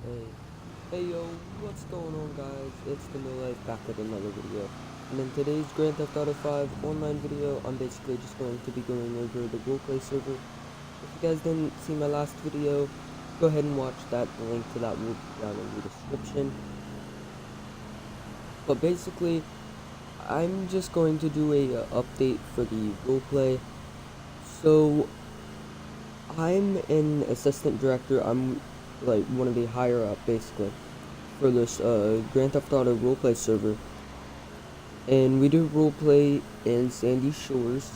Hey yo, what's going on guys? It's the No Life back with another video. And in today's Grand Theft Auto 5 online video, I'm basically just going to be going over the roleplay server. If you guys didn't see my last video, go ahead and watch that. The link to that will be down in the description. But basically, I'm just going to do a update for the roleplay. So, I'm an assistant director. I'm like one of the higher up basically for this Grand Theft Auto roleplay server, and we do roleplay in Sandy Shores.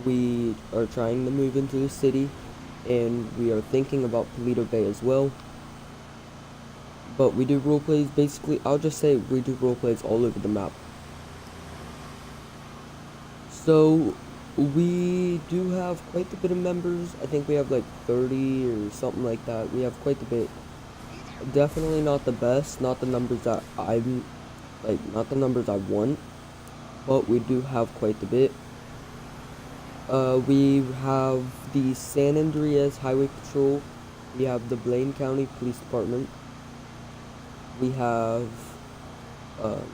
We are trying to move into the city, and we are thinking about Paleto Bay as well. But we do roleplays basically. I'll just say we do roleplays all over the map. So we do have quite a bit of members. I think we have like 30 or something like that. We have quite a bit. Definitely not the best, not the numbers that I'm like, not the numbers I want, but we do have quite a bit. We have the San Andreas Highway Patrol, we have the Blaine County Police Department, we have um,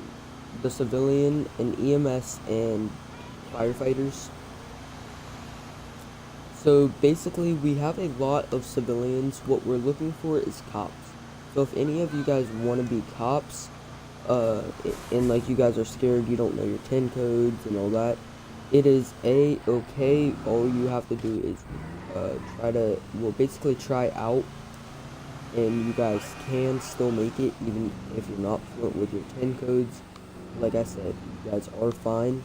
the civilian and EMS and firefighters. So basically we have a lot of civilians. What we're looking for is cops. So if any of you guys want to be cops, and like you guys are scared, you don't know your 10 codes and all that, it is okay. All you have to do is basically try out, and you guys can still make it even if you're not fluent with your 10 codes. Like I said, you guys are fine.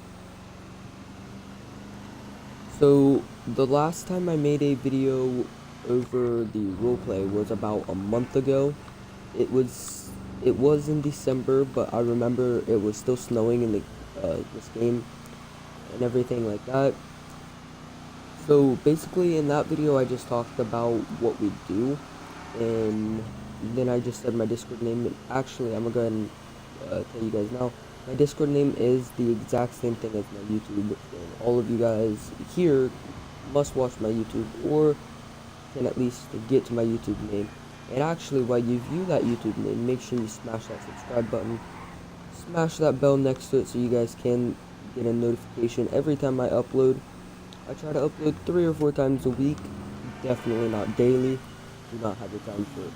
So the last time I made a video over the roleplay was about a month ago. It was in December, but I remember it was still snowing in the this game and everything like that. So basically in that video I just talked about what we do, and then I just said my Discord name. And actually, I'm gonna go ahead and tell you guys now. My Discord name is the exact same thing as my YouTube, and all of you guys here must watch my YouTube or can at least get to my YouTube name. And actually, while you view that YouTube name, make sure you smash that subscribe button, smash that bell next to it so you guys can get a notification every time I upload. I try to upload 3 or 4 times a week, definitely not daily. Do not have the time for it.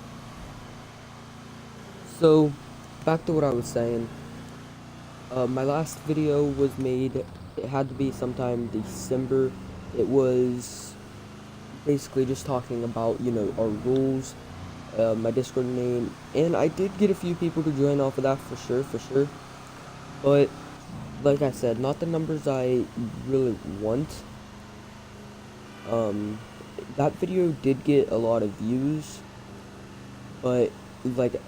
So, back to what I was saying. My last video was made, it had to be sometime December. It was basically just talking about, you know, our rules, my Discord name, and I did get a few people to join off of that for sure. But, like I said, not the numbers I really want. That video did get a lot of views, but, like,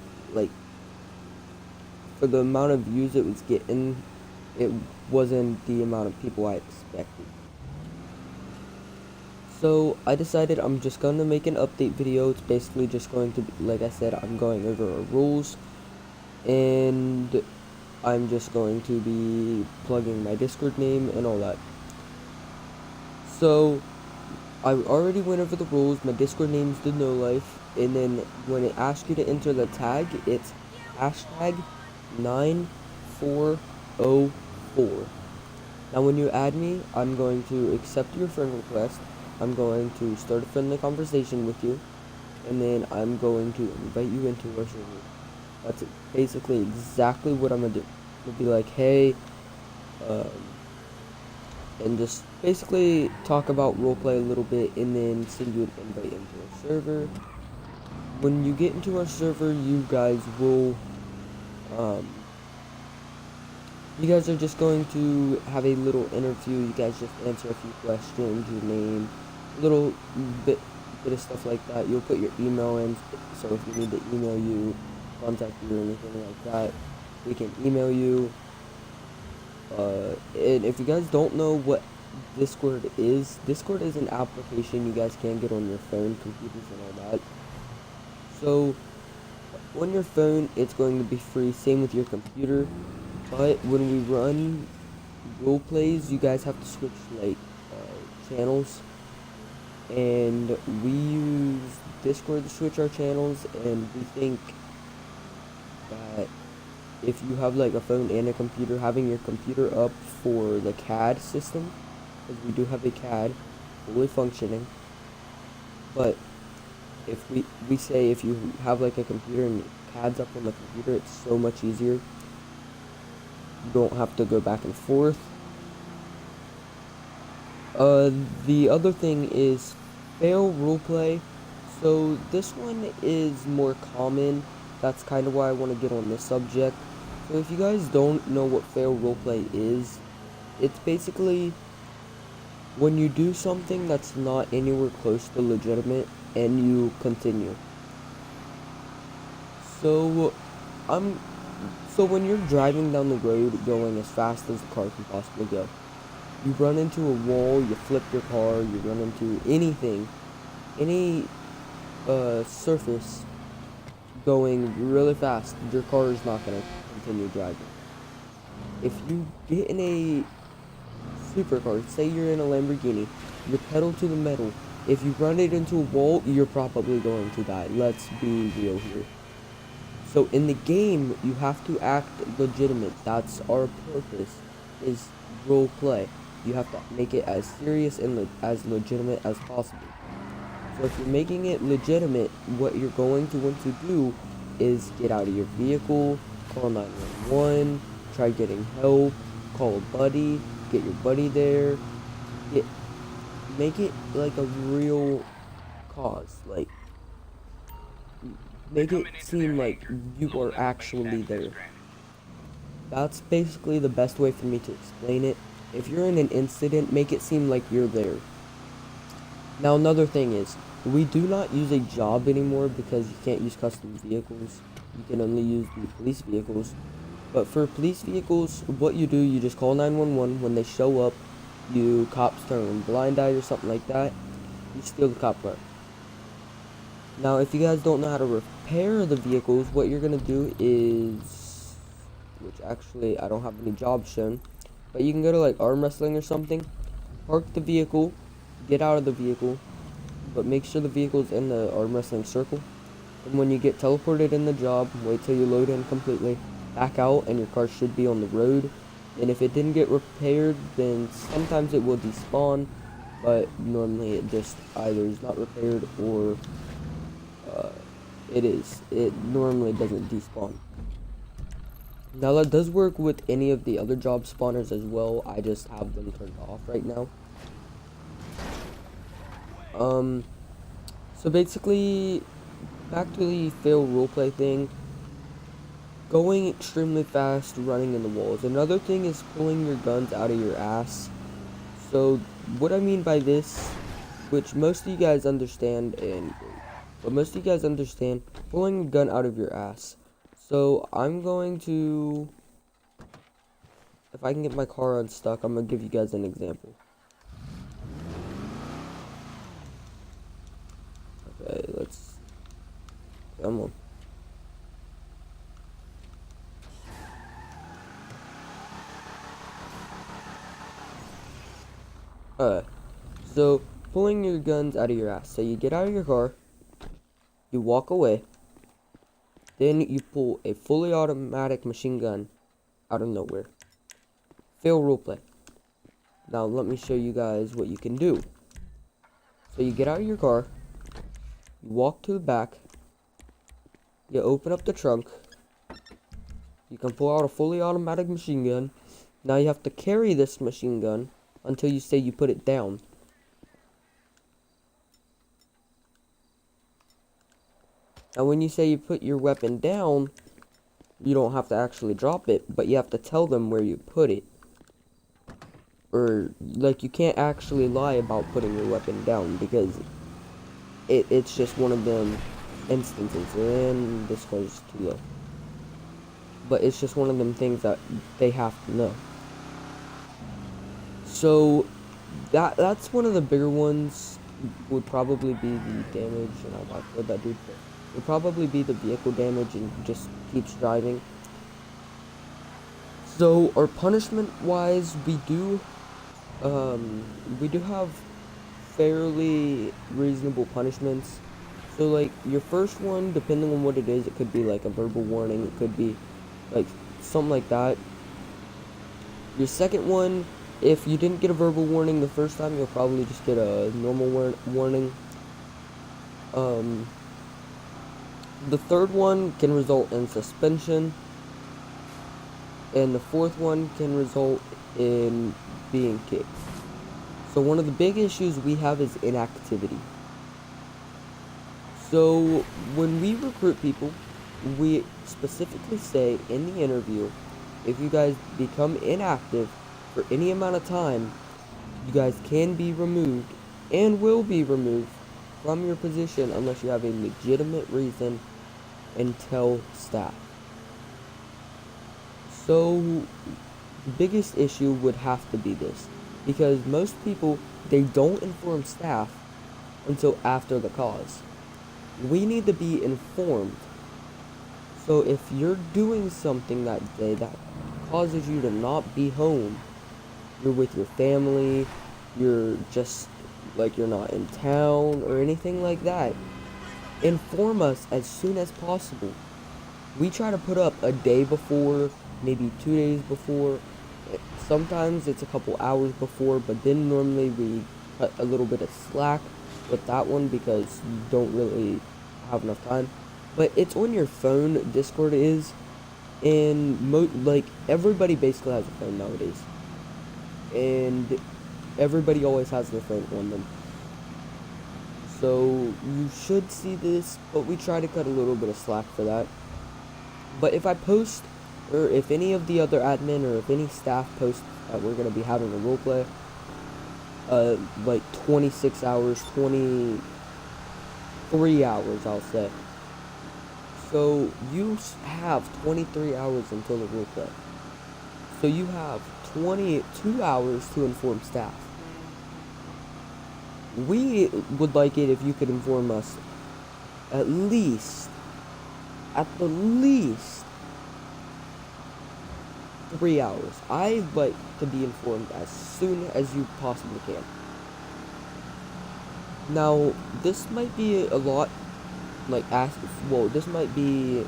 for the amount of views it was getting, it wasn't the amount of people I expected. So I decided I'm just going to make an update video. It's basically just going to be, like I said, I'm going over our rules, and I'm just going to be plugging my Discord name and all that. So I already went over the rules. My Discord name's the No Life, and then when it asks you to enter the tag, it's hashtag 9404. Now when you add me, I'm going to accept your friend request. I'm going to start a friendly conversation with you, and then I'm going to invite you into our server. That's basically exactly what I'm gonna do. I'll be like, hey, and just basically talk about roleplay a little bit, and then send you an invite into our server. When you get into our server, you guys will, you guys are just going to have a little interview. You guys just answer a few questions, your name, little bit of stuff like that. You'll put your email in, so if we need to email you, contact you, or anything like that, we can email you. And if you guys don't know what Discord is an application you guys can get on your phone, computers, and all that. So on your phone, it's going to be free. Same with your computer. But when we run role plays, you guys have to switch like channels, and we use Discord to switch our channels, and we think that if you have like a phone and a computer, having your computer up for the CAD system, because we do have a CAD fully functioning. But if we say if you have like a computer and CAD's up on the computer, it's so much easier. You don't have to go back and forth. The other thing is fail roleplay. So this one is more common. That's kind of why I want to get on this subject. So if you guys don't know what fail roleplay is, it's basically when you do something that's not anywhere close to legitimate and you continue. So so when you're driving down the road going as fast as the car can possibly go, you run into a wall, you flip your car, you run into anything, any surface going really fast, your car is not going to continue driving. If you get in a supercar, say you're in a Lamborghini, you pedal to the metal, if you run it into a wall, you're probably going to die. Let's be real here. So in the game, you have to act legitimate. That's our purpose, is role play. You have to make it as serious and as legitimate as possible. So if you're making it legitimate, what you're going to want to do is get out of your vehicle, call 911, try getting help, call a buddy, get your buddy there, make it like a real cause, like make it seem like you are actually there. That's basically the best way for me to explain it. If you're in an incident, make it seem like you're there. Now another thing is, we do not use a job anymore because you can't use custom vehicles. You can only use the police vehicles. But for police vehicles, what you do, you just call 911. When they show up, you cops turn blind eye or something like that. You steal the cop car. Now, if you guys don't know how to repair the vehicles, what you're going to do is, which actually I don't have any jobs shown, but you can go to like arm wrestling or something, park the vehicle, get out of the vehicle, but make sure the vehicle's in the arm wrestling circle. And when you get teleported in the job, wait till you load in completely, back out, and your car should be on the road. And if it didn't get repaired, then sometimes it will despawn, but normally it just either is not repaired or it is. It normally doesn't despawn. Now that does work with any of the other job spawners as well. I just have them turned off right now. So basically, back to the fail roleplay thing. Going extremely fast, running in the walls. Another thing is pulling your guns out of your ass. So what I mean by this, which most of you guys understand, but most of you guys understand, pulling a gun out of your ass. So I'm going to, if I can get my car unstuck, I'm gonna give you guys an example. Okay, come on. So pulling your guns out of your ass. So you get out of your car, you walk away, then you pull a fully automatic machine gun out of nowhere. Fail roleplay. Now let me show you guys what you can do. So you get out of your car, you walk to the back, you open up the trunk, you can pull out a fully automatic machine gun. Now you have to carry this machine gun until you say you put it down. Now when you say you put your weapon down, you don't have to actually drop it, but you have to tell them where you put it. Or, like, you can't actually lie about putting your weapon down, because it's just one of them instances. And this car's too low. But it's just one of them things that they have to know. So, that's one of the bigger ones. Would probably be the damage, and I'll kill that dude. Would probably be the vehicle damage and just keeps driving. So our punishment wise, we do have fairly reasonable punishments So like your first one, depending on what it is, it could be like a verbal warning, it could be like something like that. Your second one, if you didn't get a verbal warning the first time, you'll probably just get a normal warning. The third one can result in suspension, and the fourth one can result in being kicked. So one of the big issues we have is inactivity. So when we recruit people, we specifically say in the interview, if you guys become inactive for any amount of time, you guys can be removed and will be removed from your position unless you have a legitimate reason and tell staff. So the biggest issue would have to be this, because most people, they don't inform staff until after the cause. We need to be informed. So if you're doing something that day that causes you to not be home, you're with your family, you're just like you're not in town or anything like that, inform us as soon as possible. We try to put up a day before, maybe 2 days before. Sometimes it's a couple hours before, but then normally we cut a little bit of slack with that one because you don't really have enough time. But it's on your phone, Discord is, and like everybody basically has a phone nowadays, and everybody always has their phone on them. So you should see this, but we try to cut a little bit of slack for that. But if I post, or if any of the other admin or if any staff posts that we're gonna be having a roleplay, like 26 hours, 23 hours, I'll say. So you have 23 hours until the roleplay. So you have 22 hours to inform staff. We would like it if you could inform us at the least 3 hours. I'd like to be informed as soon as you possibly can. Now, this might be a lot, like, this might be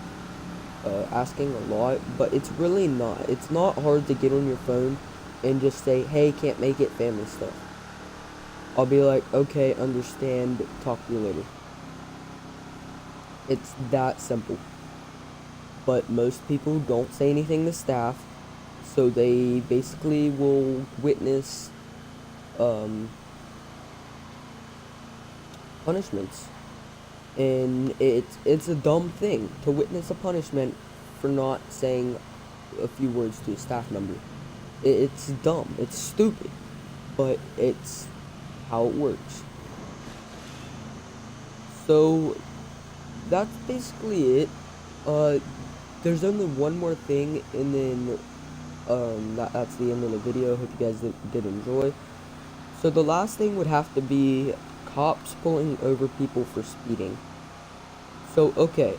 asking a lot, but it's really not. It's not hard to get on your phone and just say, hey, can't make it, family stuff. I'll be like, okay, understand, talk to you later. It's that simple. But most people don't say anything to staff, so they basically will witness punishments. And it's a dumb thing to witness a punishment for not saying a few words to a staff member. It's dumb, it's stupid, but it's how it works. So that's basically it. There's only one more thing, and then that's the end of the video. Hope you guys did enjoy. So the last thing would have to be cops pulling over people for speeding. So okay.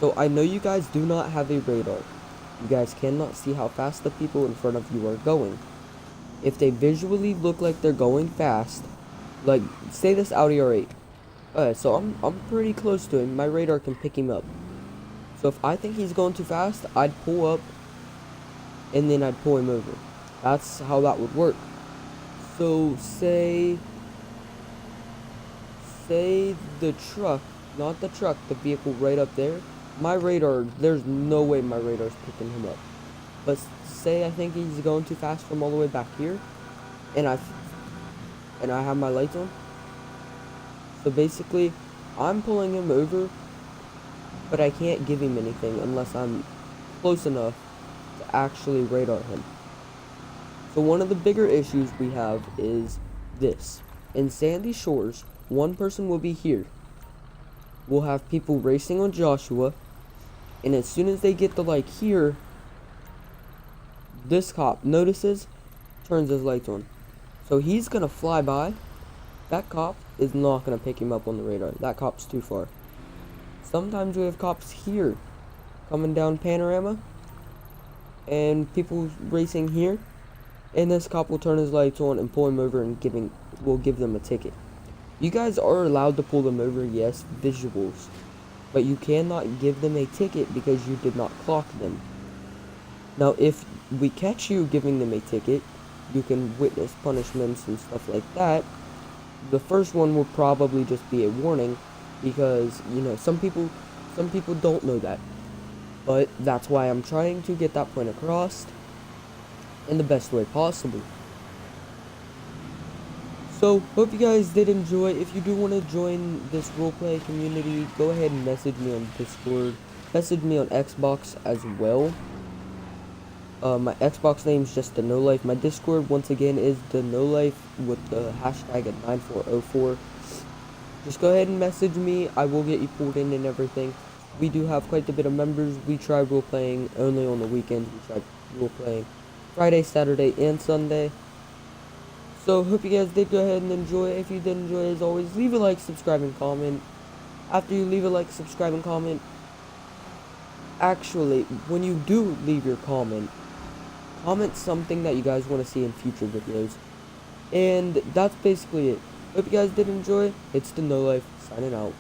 So I know you guys do not have a radar. You guys cannot see how fast the people in front of you are going. If they visually look like they're going fast, like say this Audi R8. So I'm pretty close to him. My radar can pick him up. So if I think he's going too fast, I'd pull up and then I'd pull him over. That's how that would work. So say the truck, not the truck, the vehicle right up there, my radar, there's no way my radar's picking him up. But say I think he's going too fast from all the way back here, and I have my lights on. So basically, I'm pulling him over, but I can't give him anything unless I'm close enough to actually radar him. So one of the bigger issues we have is this. In Sandy Shores, one person will be here. We'll have people racing on Joshua, and as soon as they get to like here, this cop notices, turns his lights on. So he's gonna fly by. That cop is not gonna pick him up on the radar. That cop's too far. Sometimes we have cops here coming down Panorama, and people racing here, and this cop will turn his lights on and pull him over and will give them a ticket. You guys are allowed to pull them over, yes, visuals, but you cannot give them a ticket because you did not clock them. Now, if we catch you giving them a ticket, you can witness punishments and stuff like that. The first one will probably just be a warning because, you know, some people don't know that. But that's why I'm trying to get that point across in the best way possible. So, hope you guys did enjoy. If you do want to join this roleplay community, go ahead and message me on Discord. Message me on Xbox as well. My Xbox name is just the No Life. My Discord, once again, is the No Life with the hashtag at 9404. Just go ahead and message me. I will get you pulled in and everything. We do have quite a bit of members. We try role-playing only on the weekends. We try role-playing Friday, Saturday, and Sunday. So, hope you guys did go ahead and enjoy. If you did enjoy, as always, leave a like, subscribe, and comment. After you leave a like, subscribe, and comment, actually, when you do leave your comment something that you guys want to see in future videos. And that's basically it. Hope you guys did enjoy. It's the No Life, signing out.